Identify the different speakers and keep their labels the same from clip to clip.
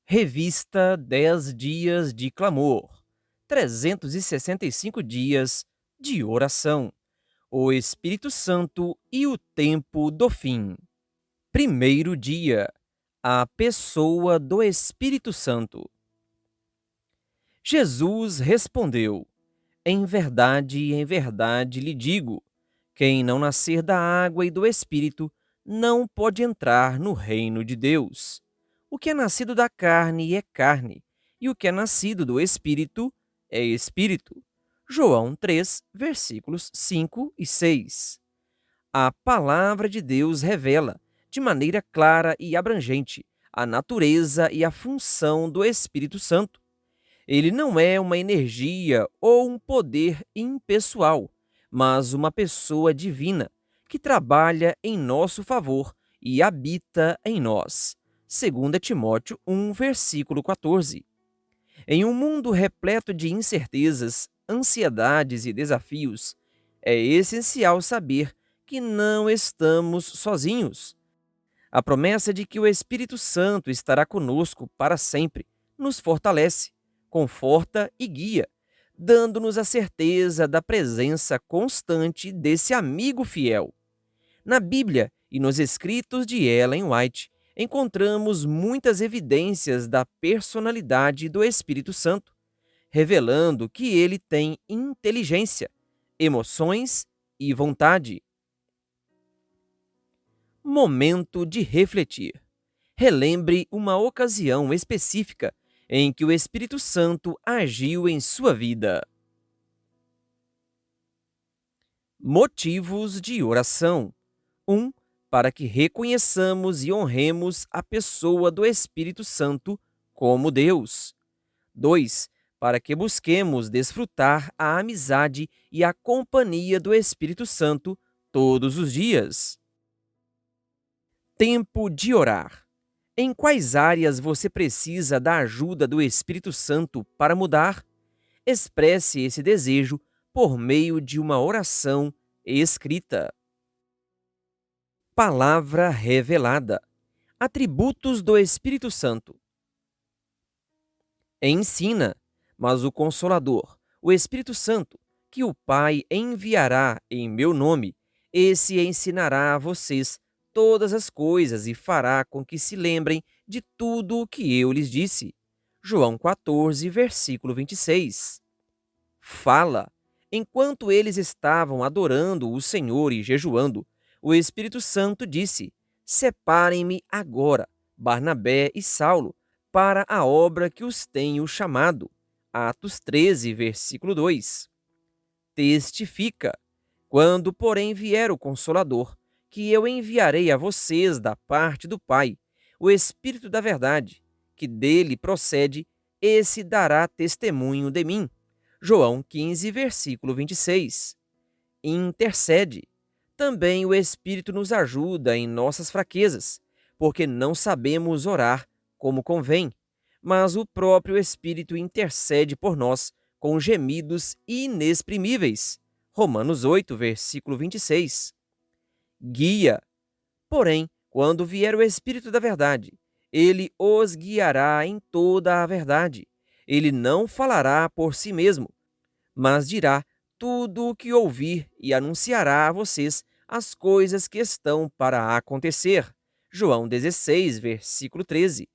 Speaker 1: Revista 10 dias de clamor, 365 dias de oração, o Espírito Santo e o tempo do fim. Primeiro dia, a pessoa do Espírito Santo. Jesus respondeu: em verdade lhe digo, quem não nascer da água e do Espírito não pode entrar no reino de Deus. O que é nascido da carne é carne, e o que é nascido do Espírito é Espírito. João 3, versículos 5 e 6. A palavra de Deus revela, de maneira clara e abrangente, a natureza e a função do Espírito Santo. Ele não é uma energia ou um poder impessoal, mas uma pessoa divina que trabalha em nosso favor e habita em nós. 2 Timóteo 1, versículo 14. Em um mundo repleto de incertezas, ansiedades e desafios, é essencial saber que não estamos sozinhos. A promessa de que o Espírito Santo estará conosco para sempre nos fortalece, conforta e guia, dando-nos a certeza da presença constante desse amigo fiel. Na Bíblia e nos escritos de Ellen White, encontramos muitas evidências da personalidade do Espírito Santo, revelando que ele tem inteligência, emoções e vontade. Momento de refletir. Relembre uma ocasião específica em que o Espírito Santo agiu em sua vida. Motivos de oração. 1. Para que reconheçamos e honremos a pessoa do Espírito Santo como Deus. 2. Para que busquemos desfrutar a amizade e a companhia do Espírito Santo todos os dias. Tempo de orar. Em quais áreas você precisa da ajuda do Espírito Santo para mudar? Expresse esse desejo por meio de uma oração escrita. Palavra revelada. Atributos do Espírito Santo. Ensina, mas o Consolador, o Espírito Santo, que o Pai enviará em meu nome, esse ensinará a vocês todas as coisas e fará com que se lembrem de tudo o que eu lhes disse. João 14, versículo 26. Fala. Enquanto eles estavam adorando o Senhor e jejuando, o Espírito Santo disse: Separem-me agora, Barnabé e Saulo, para a obra que os tenho chamado. Atos 13, versículo 2. Testifica. Quando, porém, vier o Consolador, que eu enviarei a vocês da parte do Pai, o Espírito da Verdade, que dele procede, esse dará testemunho de mim. João 15, versículo 26. Intercede. Também o Espírito nos ajuda em nossas fraquezas, porque não sabemos orar como convém, mas o próprio Espírito intercede por nós com gemidos inexprimíveis. Romanos 8, versículo 26. Guia. Porém, quando vier o Espírito da Verdade, ele os guiará em toda a verdade. Ele não falará por si mesmo, mas dirá tudo o que ouvir e anunciará a vocês as coisas que estão para acontecer. João 16, versículo 13.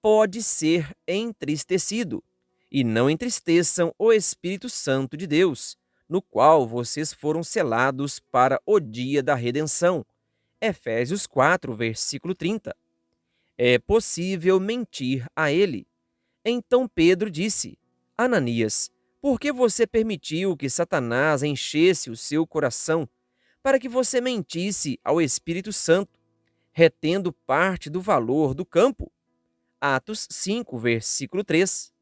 Speaker 1: Pode ser entristecido, e não entristeçam o Espírito Santo de Deus, no qual vocês foram selados para o dia da redenção. Efésios 4, versículo 30. É possível mentir a ele. Então Pedro disse: Ananias, por que você permitiu que Satanás enchesse o seu coração para que você mentisse ao Espírito Santo, retendo parte do valor do campo? Atos 5, versículo 3.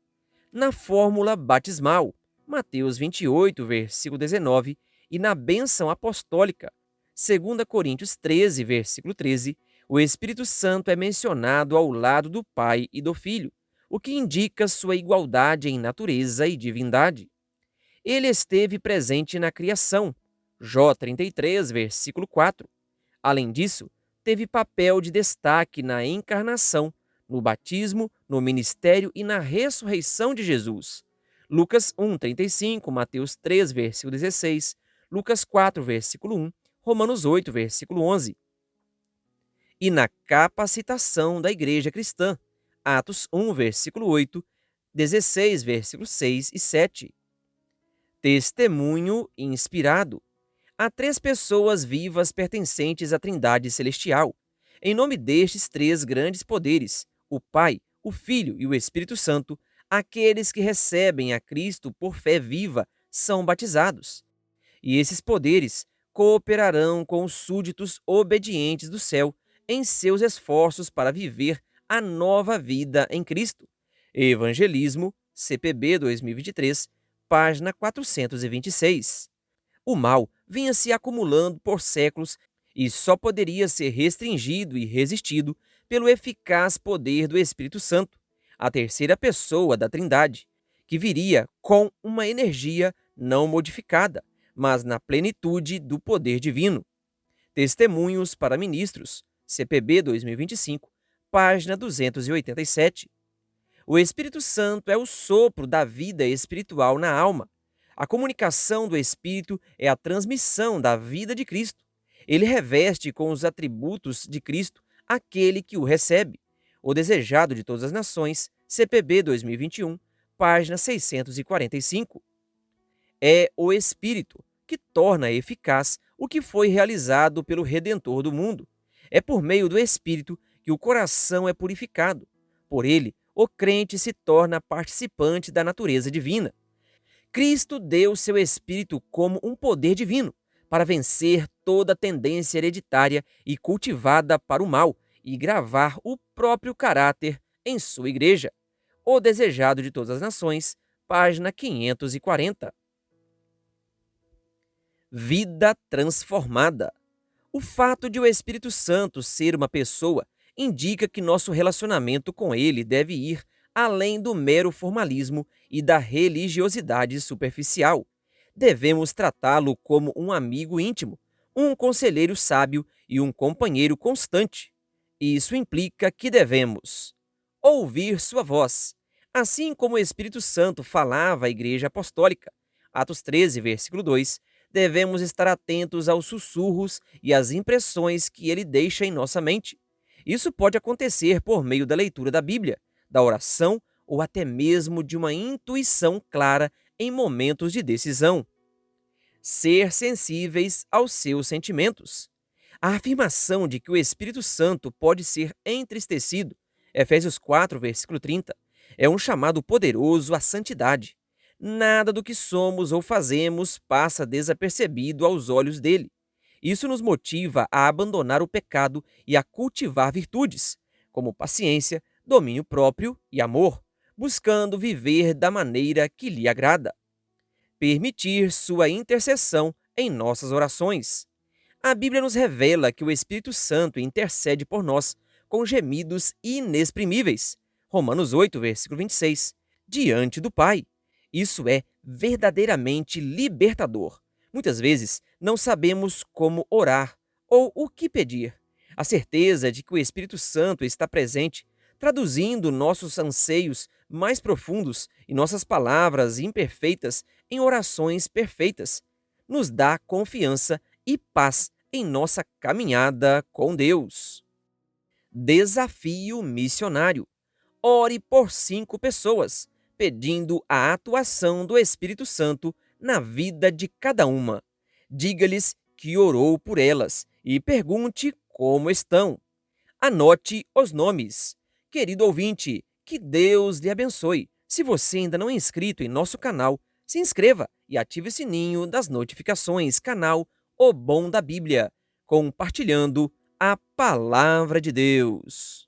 Speaker 1: Na fórmula batismal, Mateus 28, versículo 19, e na bênção apostólica, 2 Coríntios 13, versículo 13, o Espírito Santo é mencionado ao lado do Pai e do Filho, o que indica sua igualdade em natureza e divindade. Ele esteve presente na criação, Jó 33, versículo 4. Além disso, teve papel de destaque na encarnação, no batismo, no ministério e na ressurreição de Jesus. Lucas 1:35, Mateus 3, versículo 16, Lucas 4, versículo 1, Romanos 8, versículo 11. E na capacitação da igreja cristã, Atos 1, versículo 8, 16, versículos 6 e 7. Testemunho inspirado. Há três pessoas vivas pertencentes à Trindade Celestial. Em nome destes três grandes poderes, o Pai, o Filho e o Espírito Santo, aqueles que recebem a Cristo por fé viva são batizados. E esses poderes cooperarão com os súditos obedientes do céu em seus esforços para viver a nova vida em Cristo. Evangelismo, CPB 2023, página 426. O mal vinha se acumulando por séculos e só poderia ser restringido e resistido pelo eficaz poder do Espírito Santo, a terceira pessoa da Trindade, que viria com uma energia não modificada, mas na plenitude do poder divino. Testemunhos para Ministros, CPB 2025, página 287. O Espírito Santo é o sopro da vida espiritual na alma. A comunicação do Espírito é a transmissão da vida de Cristo. Ele reveste com os atributos de Cristo aquele que o recebe. O Desejado de Todas as Nações, CPB 2021, página 645. É o Espírito que torna eficaz o que foi realizado pelo Redentor do mundo. É por meio do Espírito que o coração é purificado. Por ele, o crente se torna participante da natureza divina. Cristo deu seu Espírito como um poder divino para vencer toda tendência hereditária e cultivada para o mal e gravar o próprio caráter em sua igreja. O Desejado de Todas as Nações, página 540. Vida transformada. O fato de o Espírito Santo ser uma pessoa indica que nosso relacionamento com ele deve ir além do mero formalismo e da religiosidade superficial. Devemos tratá-lo como um amigo íntimo, um conselheiro sábio e um companheiro constante. Isso implica que devemos ouvir sua voz, assim como o Espírito Santo falava à Igreja Apostólica. Atos 13, versículo 2. Devemos estar atentos aos sussurros e às impressões que ele deixa em nossa mente. Isso pode acontecer por meio da leitura da Bíblia, da oração ou até mesmo de uma intuição clara em momentos de decisão. Ser sensíveis aos seus sentimentos. A afirmação de que o Espírito Santo pode ser entristecido, Efésios 4, versículo 30, é um chamado poderoso à santidade. Nada do que somos ou fazemos passa desapercebido aos olhos dele. Isso nos motiva a abandonar o pecado e a cultivar virtudes, como paciência, domínio próprio e amor, buscando viver da maneira que lhe agrada. Permitir sua intercessão em nossas orações. A Bíblia nos revela que o Espírito Santo intercede por nós com gemidos inexprimíveis. Romanos 8, versículo 26, diante do Pai. Isso é verdadeiramente libertador. Muitas vezes não sabemos como orar ou o que pedir. A certeza de que o Espírito Santo está presente, traduzindo nossos anseios mais profundos e nossas palavras imperfeitas em orações perfeitas, nos dá confiança e paz em nossa caminhada com Deus. Desafio missionário. Ore por 5 pessoas, pedindo a atuação do Espírito Santo na vida de cada uma. Diga-lhes que orou por elas e pergunte como estão. Anote os nomes. Querido ouvinte, que Deus lhe abençoe. Se você ainda não é inscrito em nosso canal, se inscreva e ative o sininho das notificações. Canal O Bom da Bíblia, compartilhando a Palavra de Deus.